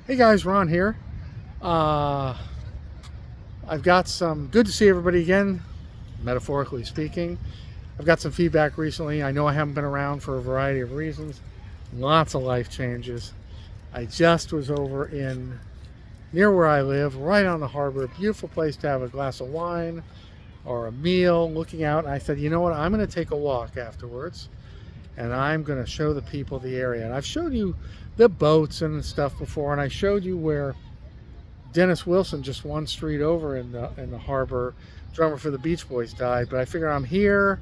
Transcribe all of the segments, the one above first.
Hey guys, Ron here. Uh, I've got some good to see everybody again, metaphorically speaking. I've got some feedback recently. I know I haven't been around for a variety of reasons, lots of life changes. I just was over in near where I live, right on the harbor, beautiful place to have a glass of wine or a meal, looking out. And I said, you know what, I'm going to take a walk afterwards and I'm going to show the people the area. And I've showed you the boats and stuff before, and I showed you where Dennis Wilson, just one street over in the harbor, drummer for the Beach Boys, died. But I figure I'm here,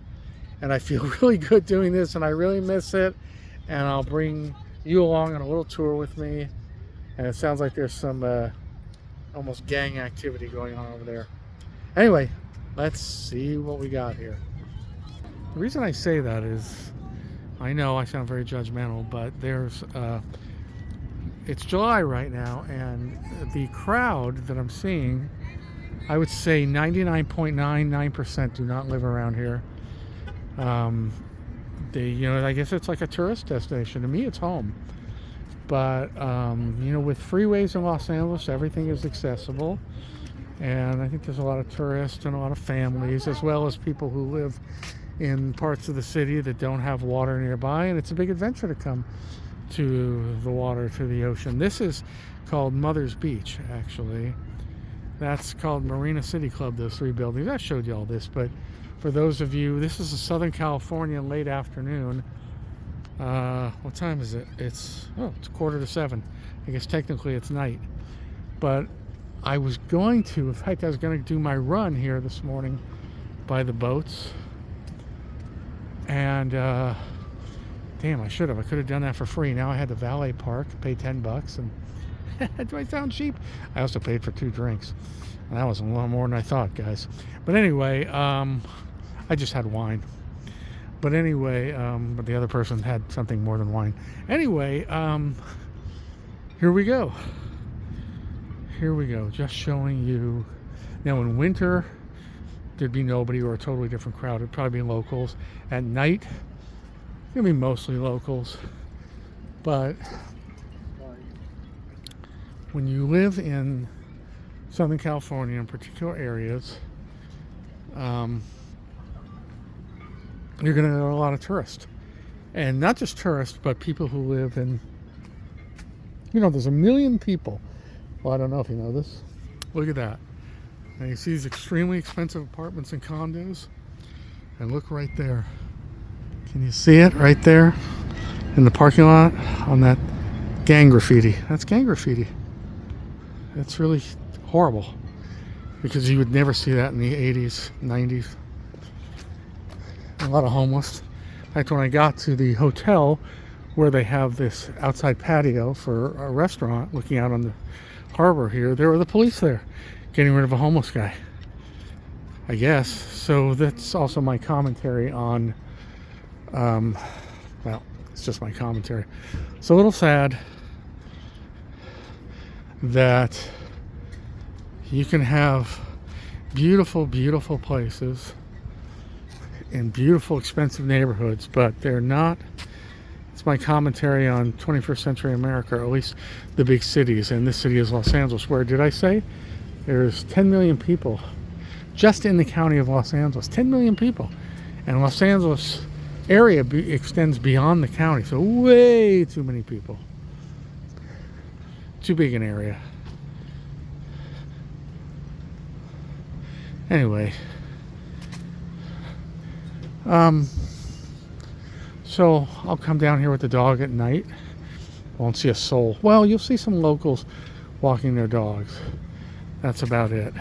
and I feel really good doing this, and I really miss it. And I'll bring you along on a little tour with me. And it sounds like there's some almost gang activity going on over there. Anyway, let's see what we got here. The reason I say that is, I know I sound very judgmental, but it's July right now, and the crowd that I'm seeing, I would say 99.99% do not live around here. I guess it's like a tourist destination. To me, it's home. But, with freeways in Los Angeles, everything is accessible. And I think there's a lot of tourists and a lot of families, as well as people who live in parts of the city that don't have water nearby. And it's a big adventure to come to the water, to the ocean. This is called Mother's Beach, actually. That's called Marina City Club, those three buildings. I showed you all this, but for those of you, this is a Southern California late afternoon. What time is it? It's 7:15. I guess technically it's night. But I was going to do my run here this morning by the boats. And damn, I should have. I could have done that for free. Now I had to valet park, pay $10, and do I sound cheap? I also paid for 2 drinks, and that was a lot more than I thought, guys. But anyway, I just had wine. But anyway, but the other person had something more than wine. Anyway, here we go. Here we go. Just showing you. Now, in winter, there'd be nobody or a totally different crowd. It'd probably be locals. At night, it'd be mostly locals. But when you live in Southern California, in particular areas, you're going to know a lot of tourists. And not just tourists, but people who live in, there's 1 million people. Well, I don't know if you know this. Look at that. And you see these extremely expensive apartments and condos. And look right there. Can you see it right there in the parking lot on that gang graffiti? That's gang graffiti. That's really horrible, because you would never see that in the 80s, 90s. A lot of homeless. In fact, when I got to the hotel where they have this outside patio for a restaurant looking out on the harbor here, there were the police there getting rid of a homeless guy, I guess. So that's also my commentary on, it's just my commentary. It's a little sad that you can have beautiful, beautiful places in beautiful, expensive neighborhoods, but they're not. It's my commentary on 21st century America, or at least the big cities, and this city is Los Angeles, where, did I say, there's 10 million people just in the county of Los Angeles. 10 million people. And Los Angeles area extends beyond the county, so way too many people. Too big an area. Anyway, so I'll come down here with the dog at night. Won't see a soul. Well, you'll see some locals walking their dogs. That's about it.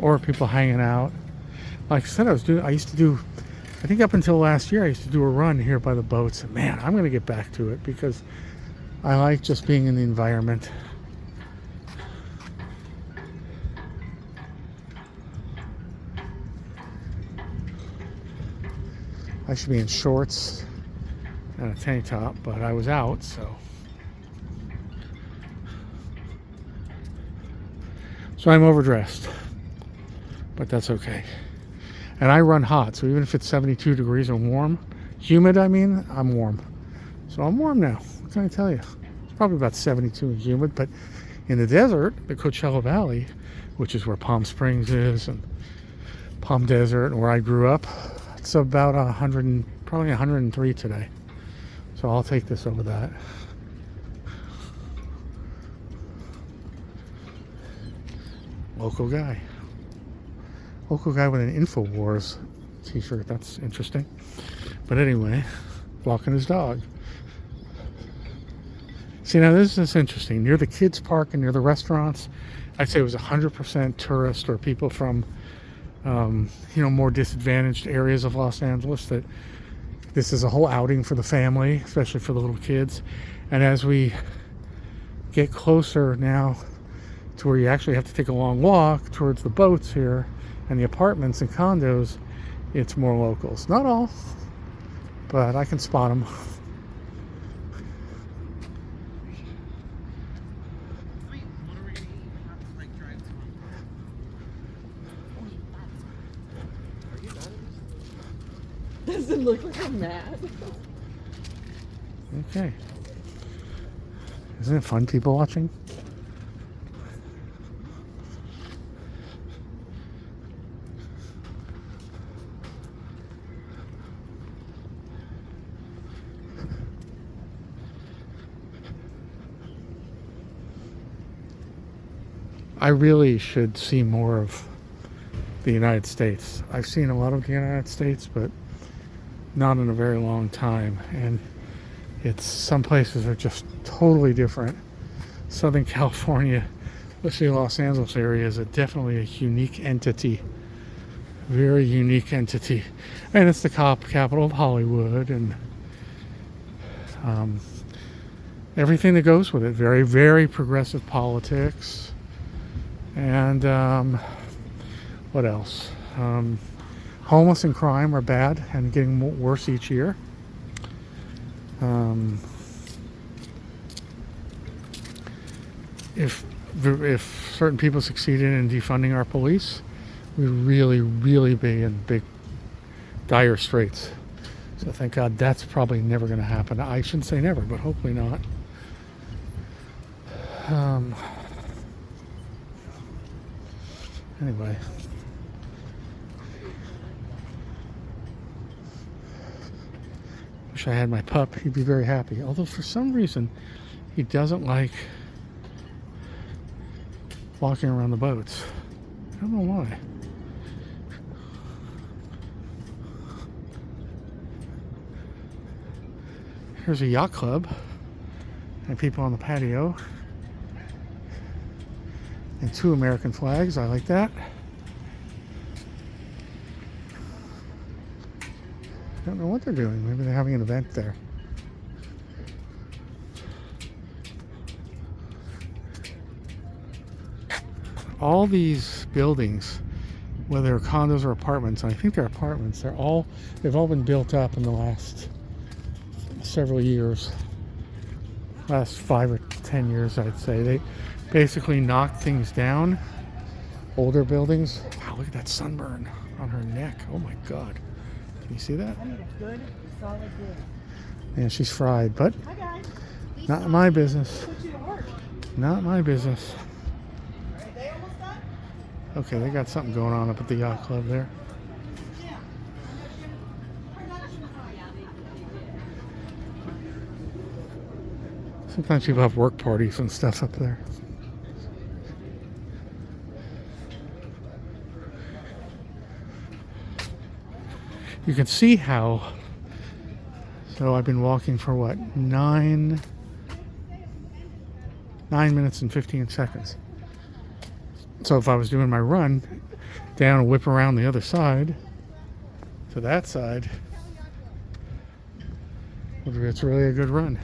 Or people hanging out. Like I said, I used to do, I think up until last year, I used to do a run here by the boats. And man, I'm going to get back to it, because I like just being in the environment. I should be in shorts and a tank top, but I was out, so. So I'm overdressed, but that's okay. And I run hot, so even if it's 72 degrees and warm, humid, I'm warm. So I'm warm now. What can I tell you? probably about 72 and humid. But in the desert, the Coachella Valley, which is where Palm Springs is and Palm Desert and where I grew up, it's about 100, probably 103 today. So I'll take this over that. Local guy with an InfoWars t-shirt. That's interesting. But anyway, walking his dog. See, now this is interesting. Near the kids park and near the restaurants, I'd say it was 100% tourists or people from more disadvantaged areas of Los Angeles. That this is a whole outing for the family, especially for the little kids. And as we get closer now to where you actually have to take a long walk towards the boats here and the apartments and condos, it's more locals. Not all, but I can spot them. Does it look like I'm mad? Okay. Isn't it fun, people watching? I really should see more of the United States. I've seen a lot of the United States, but not in a very long time. And some places are just totally different. Southern California, especially Los Angeles area, is definitely a unique entity. Very unique entity. And it's the capital of Hollywood and everything that goes with it. Very, very progressive politics. And what else? Homeless and crime are bad and getting worse each year. If certain people succeeded in defunding our police, we'd really be in big, dire straits. So thank God that's probably never going to happen. I shouldn't say never, but hopefully not. Anyway. Wish I had my pup. He'd be very happy. Although for some reason, he doesn't like walking around the boats. I don't know why. Here's a yacht club and people on the patio. And 2 American flags. I like that. Don't know what they're doing. Maybe they're having an event there. All these buildings, whether they're condos or apartments, and I think they're apartments, they've all been built up in the last several years. Last 5 or 10 years, I'd say. They basically knocked things down. Older buildings. Wow, look at that sunburn on her neck. Oh my God. Can you see that? I need a good, solid good. Yeah, she's fried, but Hi guys. not my business. Put you to work. Not my business. Are they almost done? Okay, they got something going on up at the yacht club there. Yeah. Sometimes people have work parties and stuff up there. You can see how. So I've been walking for what, 9 minutes and 15 seconds. So if I was doing my run down and whip around the other side to that side, it's really a good run.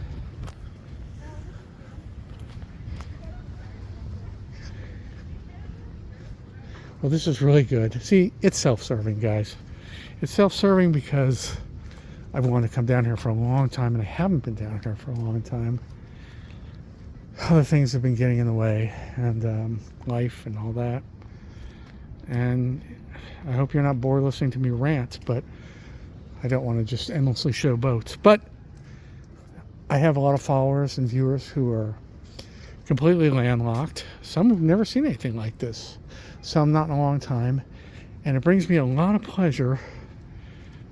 Well, this is really good. See, it's self-serving, guys. It's self-serving because I've wanted to come down here for a long time, and I haven't been down here for a long time. Other things have been getting in the way, and life and all that. And I hope you're not bored listening to me rant, but I don't want to just endlessly show boats. But I have a lot of followers and viewers who are completely landlocked. Some have never seen anything like this, some not in a long time, and it brings me a lot of pleasure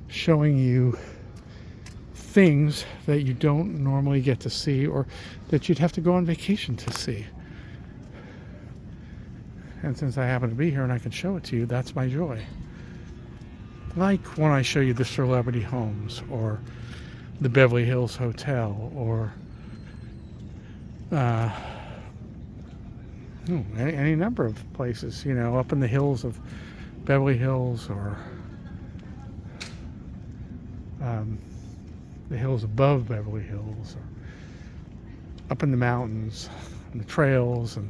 showing you things that you don't normally get to see, or that you'd have to go on vacation to see. And since I happen to be here and I can show it to you, that's my joy. Like when I show you the Celebrity Homes, or the Beverly Hills Hotel, or any number of places, you know, up in the hills of Beverly Hills, or the hills above Beverly Hills, or up in the mountains and the trails. And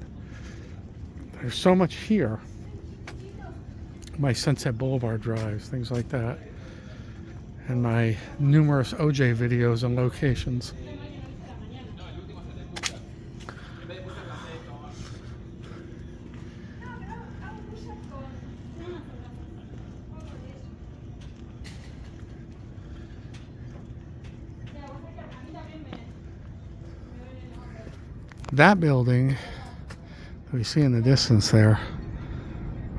there's so much here. My Sunset Boulevard drives, things like that, and my numerous OJ videos and locations. That building that we see in the distance there,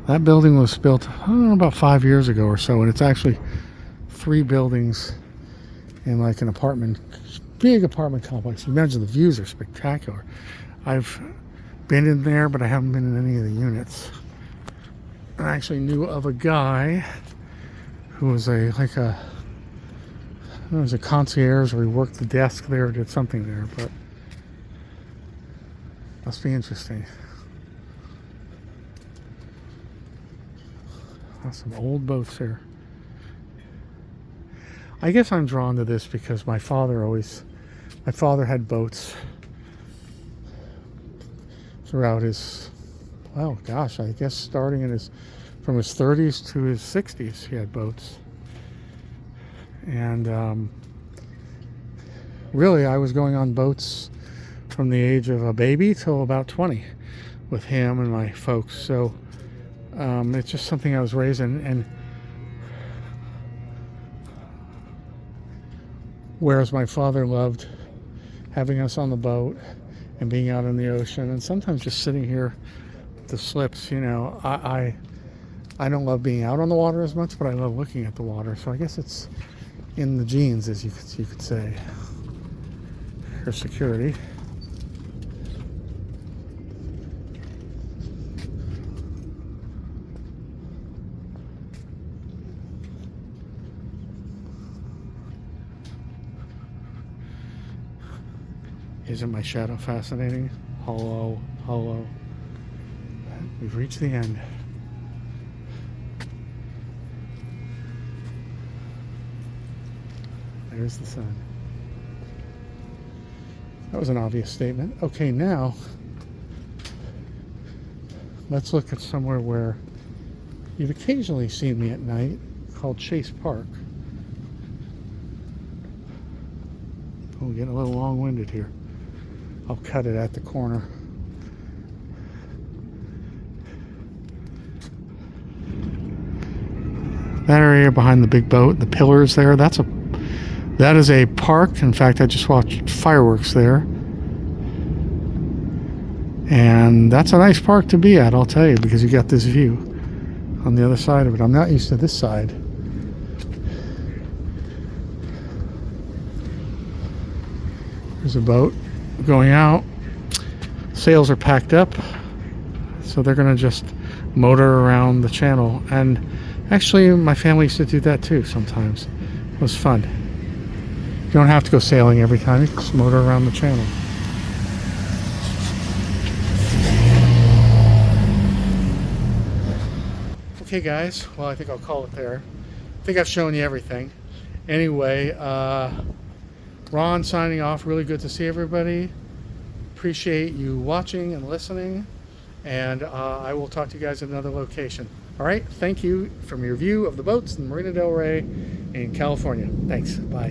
that building was built, I don't know, about 5 years ago or so, and it's actually 3 buildings in like an apartment, big apartment complex. You imagine the views are spectacular. I've been in there, but I haven't been in any of the units. I actually knew of a guy who was a concierge, or he worked the desk there, or did something there, but must be interesting. Some old boats here. I guess I'm drawn to this because my father had boats throughout his, well, gosh, I guess starting from his 30s to his 60s, he had boats. And really, I was going on boats from the age of a baby till about 20 with him and my folks. So it's just something I was raised in. And whereas my father loved having us on the boat and being out in the ocean, and sometimes just sitting here at the slips, you know, I don't love being out on the water as much, but I love looking at the water. So I guess it's in the genes, as you could say. Here's security. Isn't my shadow fascinating? Hello, hello. We've reached the end. There's the sun. That was an obvious statement. Okay, now let's look at somewhere where you've occasionally seen me at night, called Chase Park. Oh, we're getting a little long-winded here. I'll cut it at the corner. That area behind the big boat, the pillars there, that is a park. In fact, I just watched fireworks there. And that's a nice park to be at, I'll tell you, because you got this view on the other side of it. I'm not used to this side. There's a boat going out. Sails are packed up, so they're going to just motor around the channel. And actually, my family used to do that too sometimes. It was fun. You don't have to go sailing every time. You just motor around the channel. Okay, guys. Well, I think I'll call it there. I think I've shown you everything. Anyway, Ron signing off. Really good to see everybody. Appreciate you watching and listening. And I will talk to you guys at another location. All right. Thank you from your view of the boats in Marina del Rey in California. Thanks. Bye.